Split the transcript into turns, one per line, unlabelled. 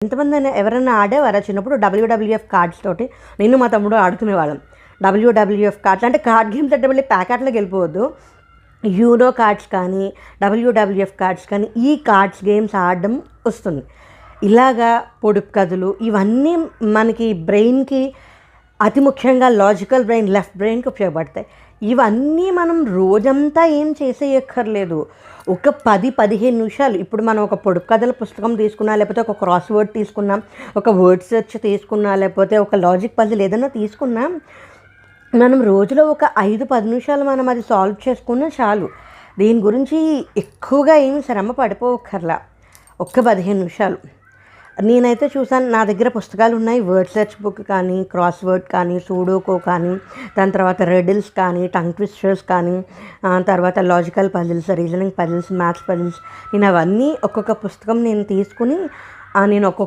ఎంతమంది ఎవరైనా ఆడేవారా చిన్నప్పుడు డబ్ల్యూడబ్ల్యూఎఫ్ కార్డ్స్ తోటి? నేను మా తమ్ముడు ఆడుకునేవాళ్ళం డబ్ల్యూడబ్ల్యూఎఫ్ కార్డ్స్. అంటే కార్డ్ గేమ్స్ అంటే మళ్ళీ ప్యాకెట్లోకి వెళ్ళిపోవద్దు. యూనో కార్డ్స్ కానీ డబ్ల్యూడబ్ల్యూఎఫ్ కార్డ్స్ కానీ ఈ కార్డ్స్ గేమ్స్ ఆడడం వస్తుంది. ఇలాగా పొడుపు కథలు ఇవన్నీ మనకి బ్రెయిన్కి అతి ముఖ్యంగా లాజికల్ బ్రెయిన్, లెఫ్ట్ బ్రెయిన్కి ఉపయోగపడతాయి. ఇవన్నీ మనం రోజంతా ఏం చేసేయక్కర్లేదు. ఒక 10-15 నిమిషాలు. ఇప్పుడు మనం ఒక పొడుపు కథల పుస్తకం తీసుకున్నా, లేకపోతే ఒక క్రాస్ వర్డ్ తీసుకున్నాం, ఒక వర్డ్ సెర్చ్ తీసుకున్నా, లేకపోతే ఒక లాజిక్ పజిల్ ఏదైనా తీసుకున్నా, మనం రోజులో ఒక 5-10 నిమిషాలు మనం అది సాల్వ్ చేసుకున్నా చాలు. దీని గురించి ఎక్కువగా ఏమి శ్రమ పడిపోవక్కర్లా. ఒక్క 15 నిమిషాలు. నేనైతే చూసాను, నా దగ్గర పుస్తకాలు ఉన్నాయి. వర్డ్ సెర్చ్ బుక్ కానీ, క్రాస్ వర్డ్ కానీ, సూడోకో కానీ, దాని తర్వాత రెడిల్స్ కానీ, టంగ్ ట్విస్టర్స్ కానీ, తర్వాత logical puzzles, reasoning puzzles, maths puzzles. నేను అవన్నీ ఒక్కొక్క పుస్తకం నేను తీసుకుని నేను ఒక్కొక్క